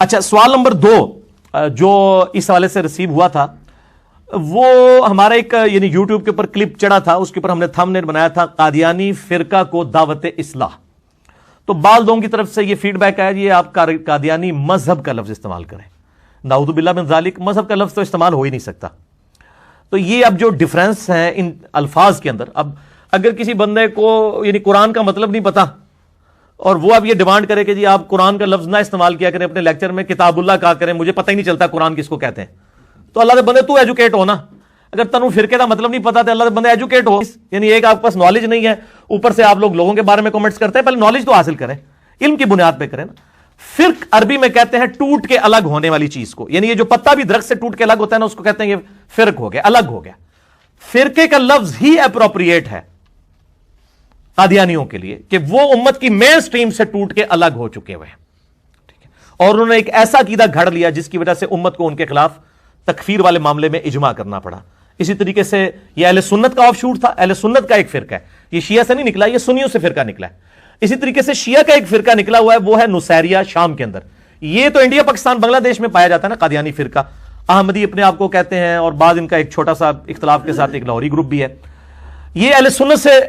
اچھا، سوال نمبر 2 جو اس حوالے سے ریسیو ہوا تھا، وہ ہمارا ایک یعنی یوٹیوب کے اوپر کلپ چڑھا تھا، اس کے اوپر ہم نے تھم نیل بنایا تھا قادیانی فرقہ کو دعوت اصلاح. تو بعض لوگوں کی طرف سے یہ فیڈ بیک آیا یہ آپ قادیانی مذہب کا لفظ استعمال کریں. نعوذ باللہ من ذالک، مذہب کا لفظ تو استعمال ہو ہی نہیں سکتا. تو یہ اب جو ڈفرینس ہیں ان الفاظ کے اندر، اب اگر کسی بندے کو یعنی قرآن کا مطلب نہیں پتا اور وہ اب یہ ڈیمانڈ کرے کہ جی آپ قرآن کا لفظ نہ استعمال کیا کریں اپنے لیکچر میں، کتاب اللہ کہا کریں، مجھے پتہ ہی نہیں چلتا قرآن کس کو کہتے ہیں، تو اللہ دے بندے تو ایجوکیٹ ہو نا. اگر تنو فرقے کا مطلب نہیں پتا تو اللہ دے بندے ایجوکیٹ ہو. یعنی ایک آپ کے پاس نالج نہیں ہے، اوپر سے آپ لوگوں کے بارے میں کمنٹس کرتے ہیں، پہلے نالج تو حاصل کریں، علم کی بنیاد پہ کریں نا. فرق عربی میں کہتے ہیں ٹوٹ کے الگ ہونے والی چیز کو، یعنی یہ جو پتا بھی درخت سے ٹوٹ کے الگ ہوتا ہے نا، اس کو کہتے ہیں یہ فرق ہو گیا، الگ ہو گیا. فرقے کا لفظ ہی اپروپریٹ ہے قادیانیوں کے لیے کہ وہ امت کی مین سٹریم سے ٹوٹ کے الگ ہو چکے ہوئے ہیں، ٹھیک ہے، اور انہوں نے ایک ایسا عقیدہ گھڑ لیا جس کی وجہ سے امت کو ان کے خلاف تکفیر والے معاملے میں اجماع کرنا پڑا. اسی طریقے سے یہ اہل سنت کا آف شوٹ تھا، اہل سنت کا ایک فرقہ ہے، یہ شیعہ سے نہیں نکلا، یہ سنیوں سے فرقہ نکلا ہے. اسی طریقے سے شیعہ کا ایک فرقہ نکلا ہوا ہے، وہ ہے نصیریہ شام کے اندر. یہ تو انڈیا پاکستان بنگلہ دیش میں پایا جاتا ہے نا قادیانی فرقہ. احمدی اپنے آپ کو کہتے ہیں، اور بعض ان کا ایک چھوٹا سا اختلاف کے ساتھ ایک لاہوری گروپ بھی ہے. یہ اہل سنت سے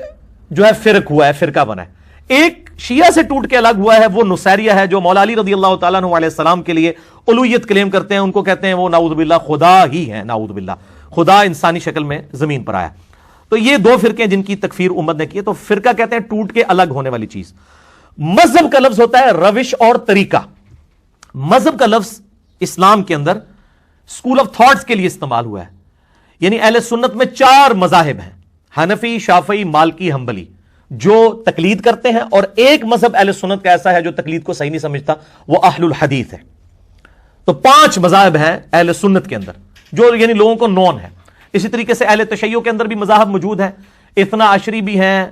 جو ہے فرق ہوا ہے، فرقہ بنا ہے. ایک شیعہ سے ٹوٹ کے الگ ہوا ہے، وہ نصیریہ ہے، جو مولا علی رضی اللہ تعالیٰ عنہ علیہ السلام کے لیے الوہیت کلیم کرتے ہیں. ان کو کہتے ہیں وہ نعوذ باللہ خدا ہی ہے، نعوذ باللہ خدا انسانی شکل میں زمین پر آیا. تو یہ دو فرقے جن کی تکفیر امت نے کی ہے. تو فرقہ کہتے ہیں ٹوٹ کے الگ ہونے والی چیز. مذہب کا لفظ ہوتا ہے روش اور طریقہ. مذہب کا لفظ اسلام کے اندر اسکول آف تھاٹس کے لیے استعمال ہوا ہے. یعنی اہل سنت میں 4 مذاہب ہیں، حنفی، شافعی، مالکی، حنبلی، جو تقلید کرتے ہیں، اور ایک مذہب اہل سنت کا ایسا ہے جو تقلید کو صحیح نہیں سمجھتا، وہ اہل الحدیث ہے. تو 5 مذاہب ہیں اہل سنت کے اندر جو یعنی لوگوں کو نون ہے. اسی طریقے سے اہل تشیع کے اندر بھی مذاہب موجود ہیں، اثنا عشری بھی ہیں،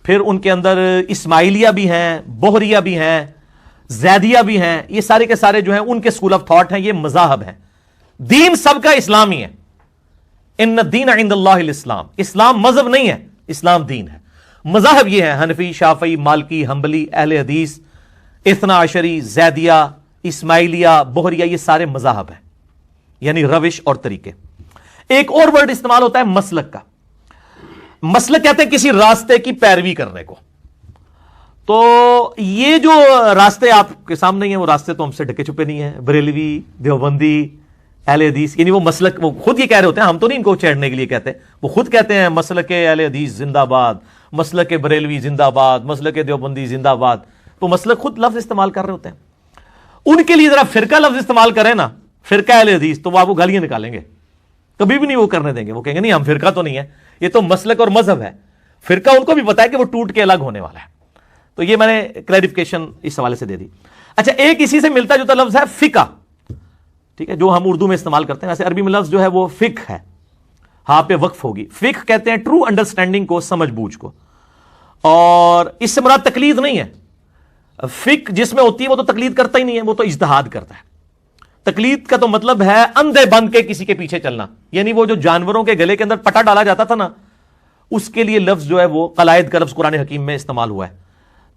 پھر ان کے اندر اسماعیلیہ بھی ہیں، بہریہ بھی ہیں، زیدیہ بھی ہیں. یہ سارے کے سارے جو ہیں ان کے اسکول آف تھاٹ ہیں، یہ مذاہب ہیں. دین سب کا اسلامی ہے. ان الدین عند اللہ الاسلام، اسلام مذہب نہیں ہے، اسلام دین ہے. مذاہب یہ ہے حنفی، شافعی، مالکی، حنبلی، اہل حدیث، اثنا عشری، زیدیہ، اسماعیلیہ، بہریہ، یہ سارے مذاہب ہیں، یعنی روش اور طریقے. ایک اور ورڈ استعمال ہوتا ہے مسلک کا. مسلک کہتے ہیں کسی راستے کی پیروی کرنے کو. تو یہ جو راستے آپ کے سامنے ہیں وہ راستے تو ہم سے ڈھکے چھپے نہیں ہیں. بریلوی، دیوبندی، اہل حدیث، یعنی وہ مسلک، وہ خود یہ کہہ رہے ہوتے ہیں، ہم تو نہیں ان کو چھیڑنے کے لیے کہتے ہیں، وہ خود کہتے ہیں مسلک اہل حدیث زندہ باد، مسلک بریلوی زندہ باد، مسلک دیوبندی زندہ باد. تو مسلک خود لفظ استعمال کر رہے ہوتے ہیں. ان کے لیے ذرا فرقہ لفظ استعمال کریں نا، فرقہ اہل حدیث، تو وہ آپ کو گالیاں نکالیں گے، کبھی بھی نہیں وہ کرنے دیں گے. وہ کہیں گے نہیں ہم فرقہ تو نہیں ہے، یہ تو مسلک اور مذہب ہے. فرقہ ان کو بھی پتا ہے کہ وہ ٹوٹ کے الگ ہونے والا ہے. تو یہ میں نے کلیریفیکیشن اس حوالے سے دے دی. اچھا، ایک اسی سے ملتا جوتا لفظ ہے فقہ، ٹھیک ہے، جو ہم اردو میں استعمال کرتے ہیں. ویسے عربی میں لفظ جو ہے وہ فقہ ہے، ہاں پہ وقف ہوگی. فقہ کہتے ہیں ٹرو انڈرسٹینڈنگ کو، سمجھ بوجھ کو، اور اس سے مراد تقلید نہیں ہے. فقہ جس میں ہوتی ہے وہ تو تقلید کرتا ہی نہیں ہے، وہ تو اجتہاد کرتا ہے. تقلید کا تو مطلب ہے اندھے بن کے کسی کے پیچھے چلنا. یعنی وہ جو جانوروں کے گلے کے اندر پٹا ڈالا جاتا تھا نا، اس کے لیے لفظ جو ہے وہ قلائد کا لفظ قرآن حکیم میں استعمال ہوا ہے.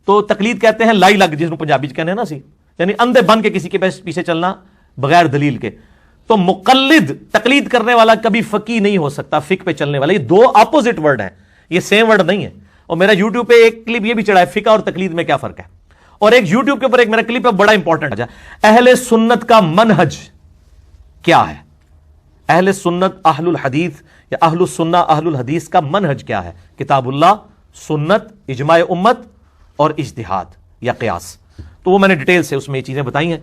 تو تقلید کہتے ہیں لائی لگ، جس کو پنجابی کہتے ہیں نا سی، یعنی اندھے بن کے کسی کے پیچھے چلنا بغیر دلیل کے. تو مقلد، تقلید کرنے والا کبھی فقی نہیں ہو سکتا. فقہ پہ چلنے والا، یہ 2 اپوزٹ ورڈ ہیں، یہ سیم ورڈ نہیں ہے. اور میرا یوٹیوب پہ ایک کلپ یہ بھی چڑھا ہے، فقہ اور تقلید میں کیا فرق ہے. اور ایک یوٹیوب کے اوپر ایک میرا کلپ ہے بڑا امپورٹنٹ ہے، اہل سنت کا منہج کیا ہے. اہل سنت، اہل الحدیث یا اہل السنہ اہل الحدیث کا منہج کیا ہے. کتاب اللہ، سنت، اجماع امت اور اجتہاد یا قیاس. تو وہ میں نے ڈیٹیل سے اس میں یہ چیزیں بتائی ہیں.